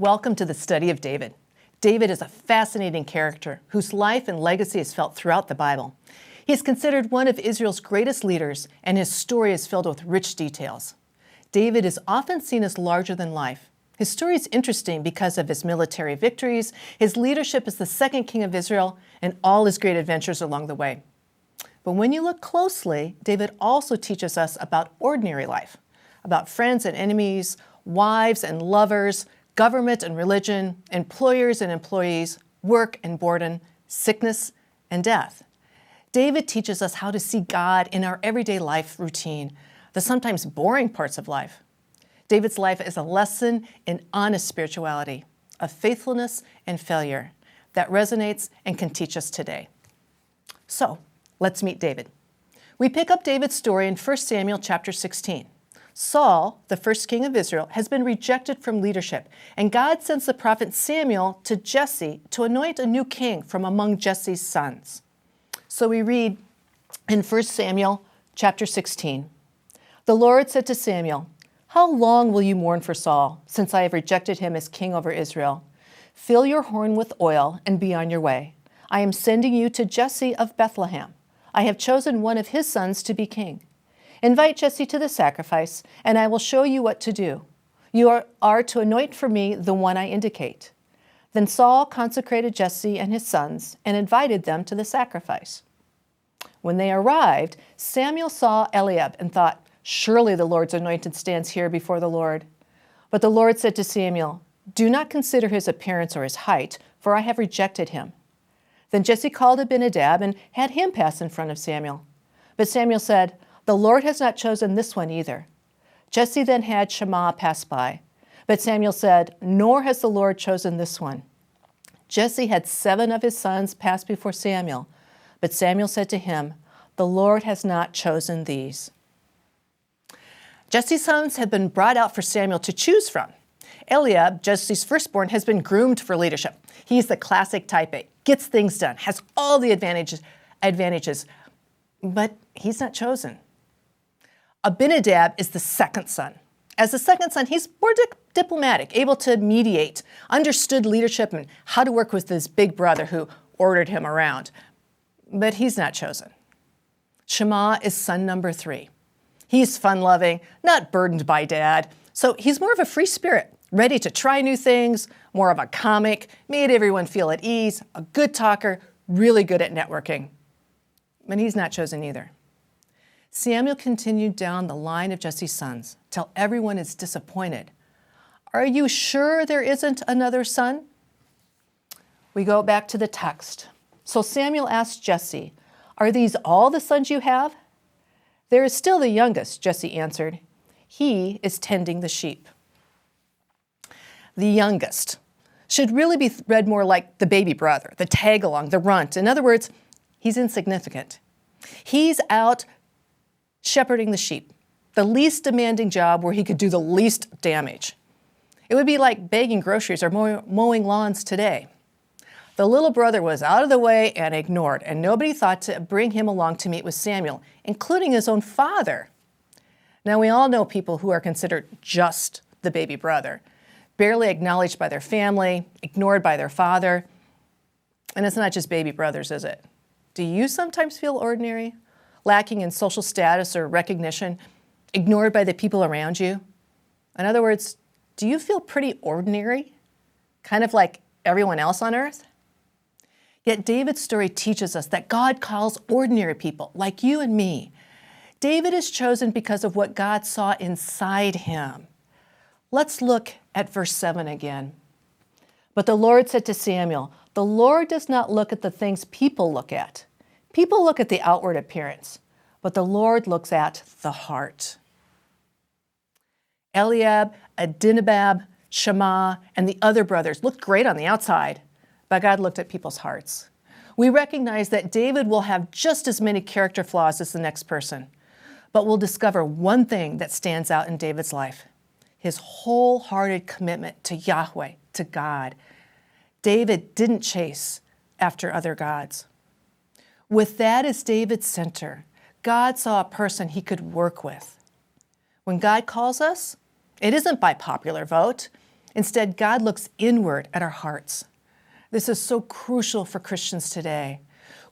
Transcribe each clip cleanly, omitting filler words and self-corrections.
Welcome to the study of David. David is a fascinating character whose life and legacy is felt throughout the Bible. He is considered one of Israel's greatest leaders, and his story is filled with rich details. David is often seen as larger than life. His story is interesting because of his military victories, his leadership as the second king of Israel, and all his great adventures along the way. But when you look closely, David also teaches us about ordinary life, about friends and enemies, wives and lovers, government and religion, employers and employees, work and boredom, sickness and death. David teaches us how to see God in our everyday life routine, the sometimes boring parts of life. David's life is a lesson in honest spirituality, of faithfulness and failure that resonates and can teach us today. So, let's meet David. We pick up David's story in 1 Samuel chapter 16. Saul, the first king of Israel, has been rejected from leadership, and God sends the prophet Samuel to Jesse to anoint a new king from among Jesse's sons. So we read in 1 Samuel chapter 16, "The Lord said to Samuel, 'How long will you mourn for Saul, since I have rejected him as king over Israel? Fill your horn with oil and be on your way. I am sending you to Jesse of Bethlehem. I have chosen one of his sons to be king. Invite Jesse to the sacrifice, and I will show you what to do. You are to anoint for me the one I indicate.' Then Saul consecrated Jesse and his sons and invited them to the sacrifice. When they arrived, Samuel saw Eliab and thought, 'Surely the Lord's anointed stands here before the Lord.' But the Lord said to Samuel, 'Do not consider his appearance or his height, for I have rejected him.' Then Jesse called Abinadab and had him pass in front of Samuel. But Samuel said, 'The Lord has not chosen this one either.' Jesse then had Shammah pass by. But Samuel said, 'Nor has the Lord chosen this one.' Jesse had 7 of his sons pass before Samuel. But Samuel said to him, 'The Lord has not chosen these.'" Jesse's sons had been brought out for Samuel to choose from. Eliab, Jesse's firstborn, has been groomed for leadership. He's the classic type A, gets things done, has all the advantages, but he's not chosen. Abinadab is the second son. As the second son, he's more diplomatic, able to mediate, understood leadership and how to work with his big brother who ordered him around. But he's not chosen. Shammah is son number 3. He's fun-loving, not burdened by dad, so he's more of a free spirit, ready to try new things, more of a comic, made everyone feel at ease, a good talker, really good at networking. But he's not chosen either. Samuel continued down the line of Jesse's sons till everyone is disappointed. "Are you sure there isn't another son?" We go back to the text. So Samuel asked Jesse, "Are these all the sons you have?" "There is still the youngest," Jesse answered. "He is tending the sheep." The youngest should really be read more like the baby brother, the tag-along, the runt. In other words, he's insignificant. He's out shepherding the sheep, the least demanding job where he could do the least damage. It would be like bagging groceries or mowing lawns today. The little brother was out of the way and ignored, and nobody thought to bring him along to meet with Samuel, including his own father. Now, we all know people who are considered just the baby brother, barely acknowledged by their family, ignored by their father. And it's not just baby brothers, is it? Do you sometimes feel ordinary, lacking in social status or recognition, ignored by the people around you? In other words, do you feel pretty ordinary, kind of like everyone else on earth? Yet David's story teaches us that God calls ordinary people like you and me. David is chosen because of what God saw inside him. Let's look at verse 7 again. "But the Lord said to Samuel, 'The Lord does not look at the things people look at. People look at the outward appearance, but the Lord looks at the heart.'" Eliab, Abinadab, Shammah, and the other brothers looked great on the outside, but God looked at people's hearts. We recognize that David will have just as many character flaws as the next person, but we'll discover one thing that stands out in David's life: his wholehearted commitment to Yahweh, to God. David didn't chase after other gods. With that as David's center, God saw a person he could work with. When God calls us, it isn't by popular vote. Instead, God looks inward at our hearts. This is so crucial for Christians today.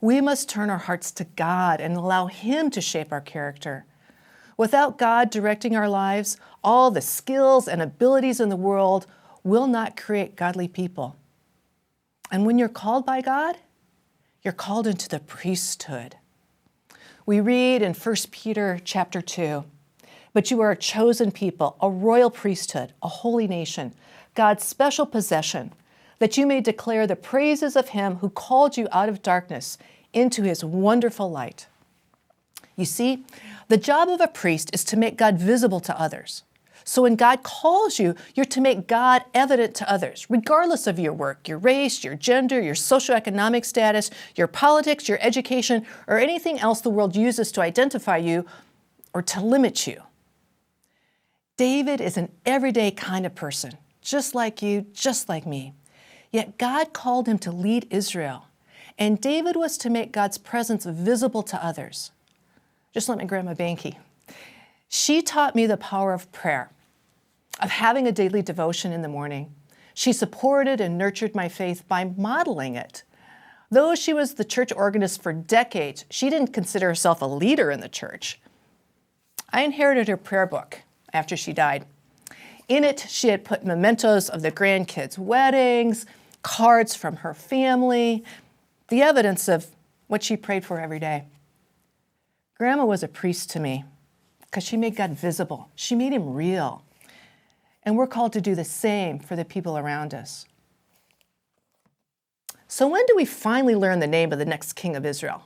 We must turn our hearts to God and allow Him to shape our character. Without God directing our lives, all the skills and abilities in the world will not create godly people. And when you're called by God, you're called into the priesthood. We read in 1 Peter chapter 2, "But you are a chosen people, a royal priesthood, a holy nation, God's special possession, that you may declare the praises of Him who called you out of darkness into His wonderful light." You see, the job of a priest is to make God visible to others. So when God calls you, you're to make God evident to others, regardless of your work, your race, your gender, your socioeconomic status, your politics, your education, or anything else the world uses to identify you or to limit you. David is an everyday kind of person, just like you, just like me. Yet God called him to lead Israel, and David was to make God's presence visible to others. Just like my grandma Banky. She taught me the power of prayer, of having a daily devotion in the morning. She supported and nurtured my faith by modeling it. Though she was the church organist for decades, she didn't consider herself a leader in the church. I inherited her prayer book after she died. In it, she had put mementos of the grandkids' weddings, cards from her family, the evidence of what she prayed for every day. Grandma was a priest to me because she made God visible. She made Him real. And we're called to do the same for the people around us. So when do we finally learn the name of the next king of Israel?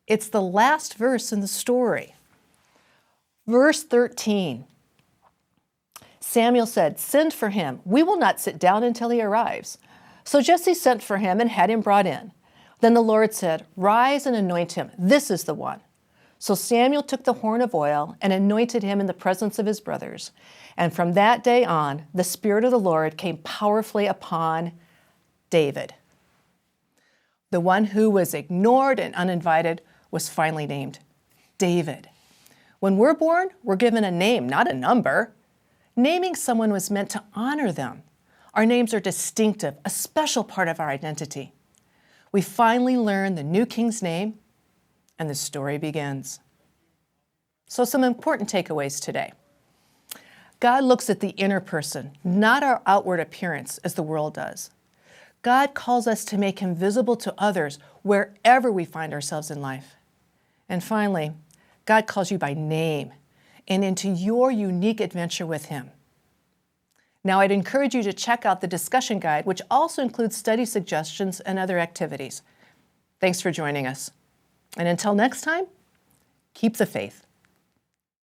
It's the last verse in the story. Verse 13. Samuel said, "Send for him. We will not sit down until he arrives." So Jesse sent for him and had him brought in. Then the Lord said, "Rise and anoint him. This is the one." So Samuel took the horn of oil and anointed him in the presence of his brothers. And from that day on, the Spirit of the Lord came powerfully upon David. The one who was ignored and uninvited was finally named David. When we're born, we're given a name, not a number. Naming someone was meant to honor them. Our names are distinctive, a special part of our identity. We finally learn the new king's name, and the story begins. So some important takeaways today. God looks at the inner person, not our outward appearance as the world does. God calls us to make Him visible to others wherever we find ourselves in life. And finally, God calls you by name and into your unique adventure with Him. Now, I'd encourage you to check out the discussion guide, which also includes study suggestions and other activities. Thanks for joining us. And until next time, keep the faith.